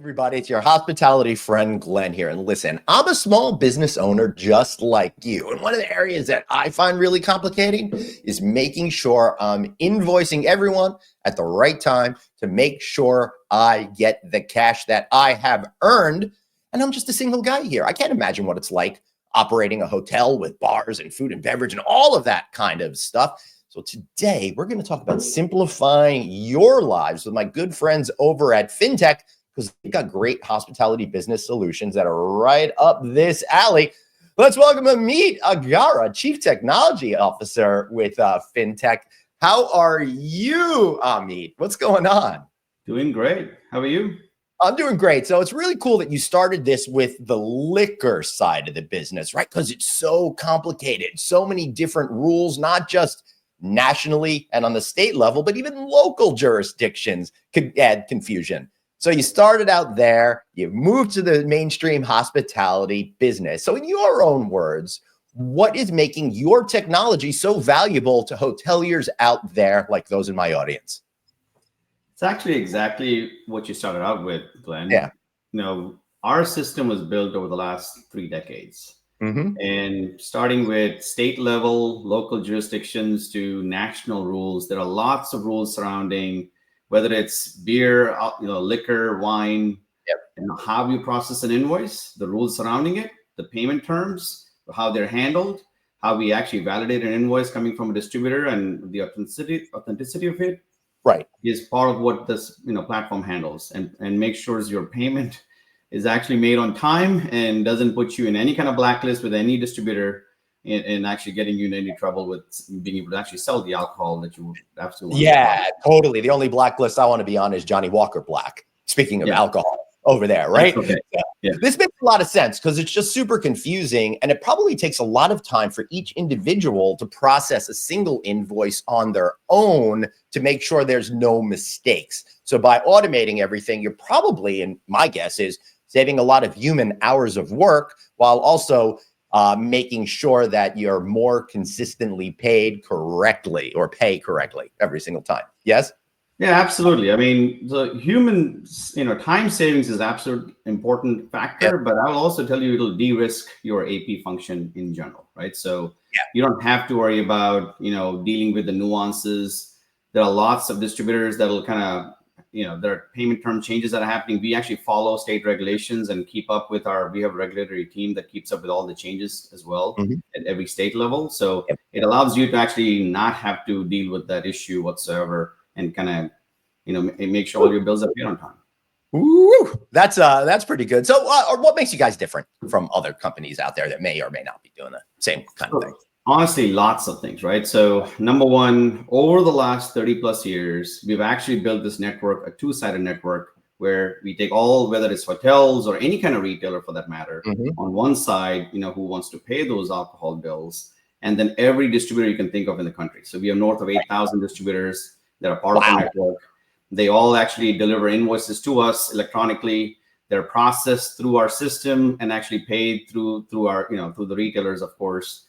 Everybody, it's your hospitality friend Glenn here. And listen, I'm a small business owner just like you. And one of the areas that I find really complicating is making sure I'm invoicing everyone at the right time to make sure I get the cash that I have earned. And I'm just a single guy here. I can't imagine what it's like operating a hotel with bars and food and beverage and all of that kind of stuff. So today we're going to talk about simplifying your lives with my good friends over at Fintech, because they've got great hospitality business solutions that are right up this alley. Let's welcome Amit Aghara, Chief Technology Officer with Fintech. How are you, Amit? What's going on? Doing great. How are you? I'm doing great. So it's really cool that you started this with the liquor side of the business, right? Because it's so complicated, so many different rules, not just nationally and on the state level, but even local jurisdictions could add confusion. So you started out there, you moved to the mainstream hospitality business. So in your own words, what is making your technology so valuable to hoteliers out there like those in my audience? It's actually exactly what you started out with, Glenn. Yeah. You know, our system was built over the last 3 decades. And starting with state level, local jurisdictions to national rules, there are lots of rules surrounding whether it's beer, liquor, wine, and how you process an invoice, the rules surrounding it, the payment terms, how they're handled, how we actually validate an invoice coming from a distributor, and the authenticity of it, right, is part of what this platform handles, and make sure your payment is actually made on time and doesn't put you in any kind of blacklist with any distributor, and actually getting you in any trouble with being able to actually sell the alcohol that you absolutely want. Yeah, totally. The only blacklist I want to be on is Johnny Walker Black. Speaking of alcohol over there, right? Okay. Yeah. This makes a lot of sense because it's just super confusing, and it probably takes a lot of time for each individual to process a single invoice on their own to make sure there's no mistakes. So by automating everything, you're probably, and my guess is, saving a lot of human hours of work while also making sure that you're more consistently paid correctly or pay correctly every single time. Yes? Yeah, absolutely. I mean, the human, time savings is absolutely important factor, but I will also tell you it'll de-risk your AP function in general, right? So you don't have to worry about, dealing with the nuances. There are lots of distributors that'll kind of, there are payment term changes that are happening. We actually follow state regulations and keep up with we have a regulatory team that keeps up with all the changes as well at every state level. So it allows you to actually not have to deal with that issue whatsoever, and kind of, make sure all your bills are paid on time. Ooh, that's pretty good. So what makes you guys different from other companies out there that may or may not be doing the same kind of thing? Honestly, lots of things, right? So number one, over the last 30 plus years, we've actually built this network, a two-sided network, where we take whether it's hotels or any kind of retailer for that matter, on one side, who wants to pay those alcohol bills, and then every distributor you can think of in the country. So we have north of 8,000 distributors that are part of the network. They all actually deliver invoices to us electronically. They're processed through our system and actually paid through our, through the retailers, of course,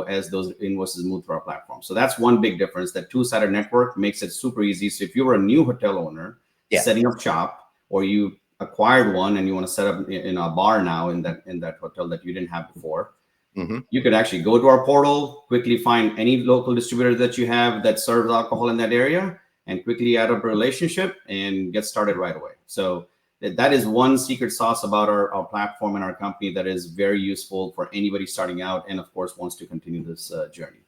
as those invoices move through our platform. So that's one big difference. That two-sided network makes it super easy. So if you're a new hotel owner setting up shop, or you acquired one and you want to set up in a bar now in that hotel that you didn't have before, you could actually go to our portal, quickly find any local distributor that you have that serves alcohol in that area, and quickly add up a relationship and get started right away. So that is one secret sauce about our platform and our company that is very useful for anybody starting out and, of course, wants to continue this journey.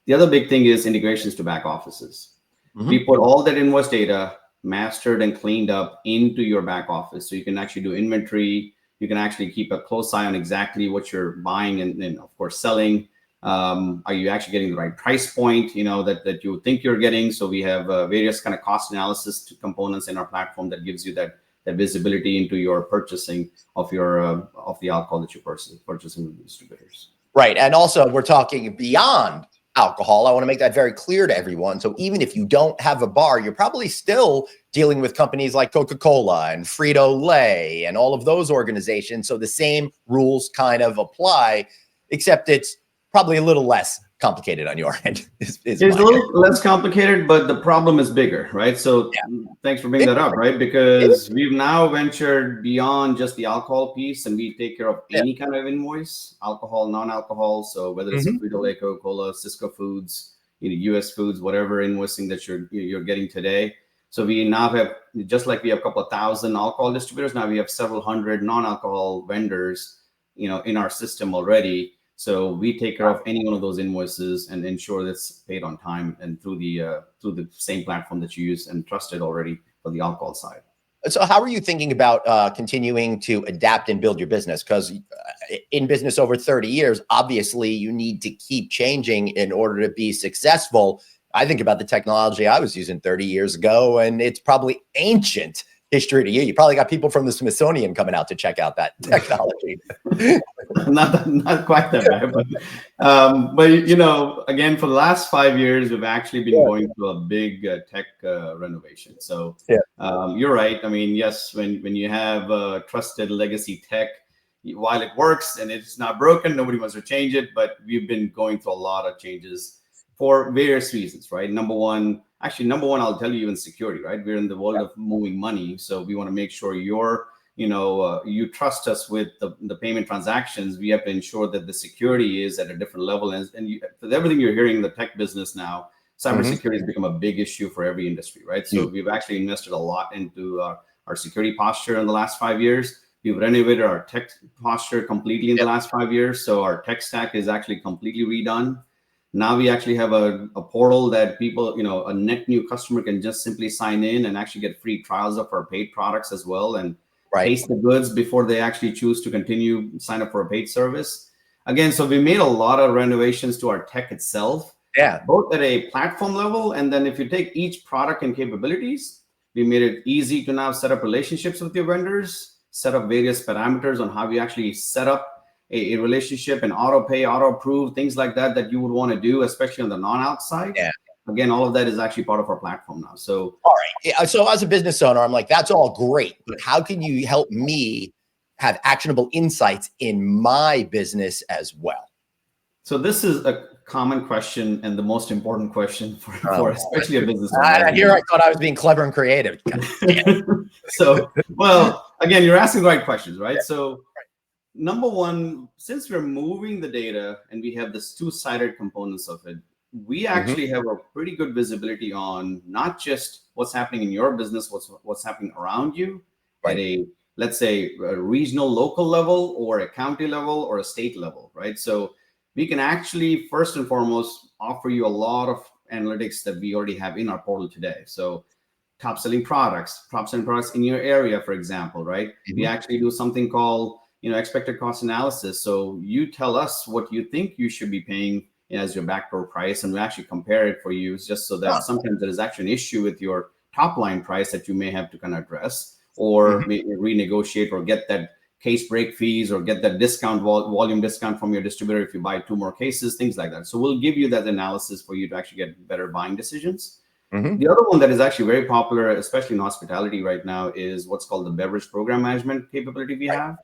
The other big thing is integrations to back offices. We put all that invoice data mastered and cleaned up into your back office, so you can actually do inventory. You can actually keep a close eye on exactly what you're buying and of course, selling. Are you actually getting the right price point, that you think you're getting? So we have various kind of cost analysis components in our platform that gives you that visibility into your purchasing of the alcohol that you're purchasing with distributors. Right. And also we're talking beyond alcohol. I want to make that very clear to everyone. So even if you don't have a bar, you're probably still dealing with companies like Coca-Cola and Frito-Lay and all of those organizations. So the same rules kind of apply, except it's probably a little less complicated on your end. Is It's a little less complicated, but the problem is bigger, right? So thanks for bringing that up, right? Because we've now ventured beyond just the alcohol piece, and we take care of any kind of invoice, alcohol, non-alcohol. So whether it's a Frito-Lay, Coca-Cola, Cisco Foods, US Foods, whatever invoicing that you're getting today. So we now have, just like we have a couple of thousand alcohol distributors, now we have several hundred non-alcohol vendors, in our system already. So we take care of any one of those invoices and ensure that's paid on time and through the same platform that you use and trusted already for the alcohol side. So how are you thinking about continuing to adapt and build your business? Because in business over 30 years, obviously you need to keep changing in order to be successful. I think about the technology I was using 30 years ago, and it's probably ancient history to you. You probably got people from the Smithsonian coming out to check out that technology. not quite that bad, but again, for the last 5 years, we've actually been going through a big tech renovation. So you're right. I mean, yes, when you have trusted legacy tech, while it works and it's not broken, nobody wants to change it. But we've been going through a lot of changes for various reasons, right? Number one, I'll tell you, even security, right? We're in the world of moving money. So we want to make sure you trust us with the payment transactions. We have to ensure that the security is at a different level. And with everything you're hearing in the tech business now, cybersecurity has become a big issue for every industry, right? So we've actually invested a lot into our security posture in the last 5 years. We've renovated our tech posture completely in the last 5 years. So our tech stack is actually completely redone. Now we actually have a portal that people, a net new customer can just simply sign in and actually get free trials of our paid products as well, and taste the goods before they actually choose to sign up for a paid service. Again, so we made a lot of renovations to our tech itself, both at a platform level. And then if you take each product and capabilities, we made it easy to now set up relationships with your vendors, set up various parameters on how we actually set up a relationship and auto pay, auto approve, things like that you would want to do, especially on the non-out side. Again, all of that is actually part of our platform now. So, all right. So as a business owner, I'm like, that's all great, but how can you help me have actionable insights in my business as well? So this is a common question and the most important question for especially a business owner. Here I thought I was being clever and creative. So, well, again, you're asking the right questions, right? So number one, since we're moving the data and we have this two-sided components of it, we actually have a pretty good visibility on not just what's happening in your business, what's happening around you at a, let's say, a regional, local level, or a county level, or a state level, right? So we can actually, first and foremost, offer you a lot of analytics that we already have in our portal today. So top selling products in your area, for example, right? We actually do something called expected cost analysis. So you tell us what you think you should be paying as your backdoor price, and we actually compare it for you, just so that sometimes there is actually an issue with your top line price that you may have to kind of address, or renegotiate, or get that case break fees, or get that discount, volume discount from your distributor if you buy 2 more cases, things like that. So we'll give you that analysis for you to actually get better buying decisions. The other one that is actually very popular, especially in hospitality right now, is what's called the beverage program management capability we have.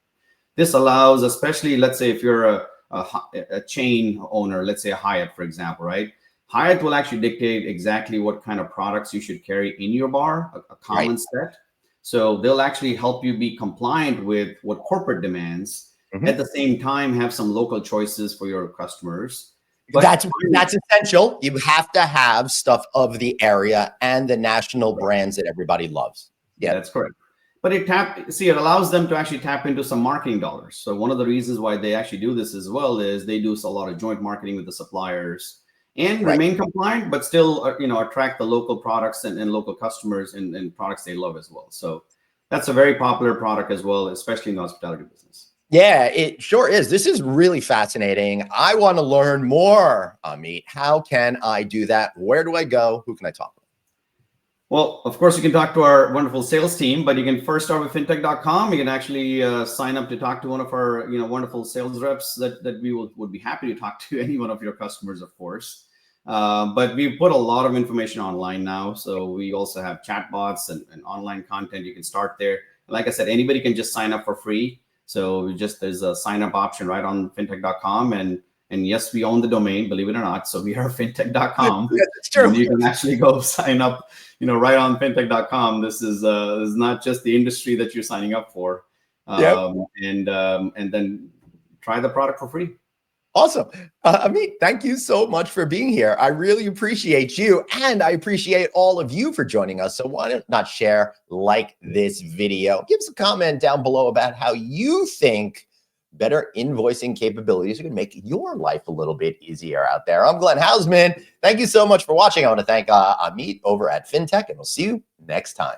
This allows, especially, let's say if you're a chain owner, let's say a Hyatt, for example, right? Hyatt will actually dictate exactly what kind of products you should carry in your bar, a common set. So they'll actually help you be compliant with what corporate demands. At the same time, have some local choices for your customers. But that's essential. You have to have stuff of the area and the national brands that everybody loves. Yeah, that's correct. But it allows them to actually tap into some marketing dollars. So one of the reasons why they actually do this as well is they do a lot of joint marketing with the suppliers and remain compliant, but still, attract the local products and local customers and products they love as well. So that's a very popular product as well, especially in the hospitality business. Yeah, it sure is. This is really fascinating. I want to learn more, Amit. How can I do that? Where do I go? Who can I talk with? Well, of course, you can talk to our wonderful sales team, but you can first start with fintech.com. You can actually sign up to talk to one of our wonderful sales reps that we would be happy to talk to any one of your customers, of course. But we put a lot of information online now. So we also have chatbots and online content. You can start there. Like I said, anybody can just sign up for free. So there's a sign up option right on fintech.com, and And yes, we own the domain, believe it or not. So we are fintech.com. Yes, it's true. And you can actually go sign up, right on fintech.com. This is not just the industry that you're signing up for. Yep. And then try the product for free. Awesome. Amit, thank you so much for being here. I really appreciate you, and I appreciate all of you for joining us. So why not share, like this video, give us a comment down below about how you think better invoicing capabilities are going to make your life a little bit easier out there. I'm Glenn Haussman. Thank you so much for watching. I want to thank Amit over at FinTech, and we'll see you next time.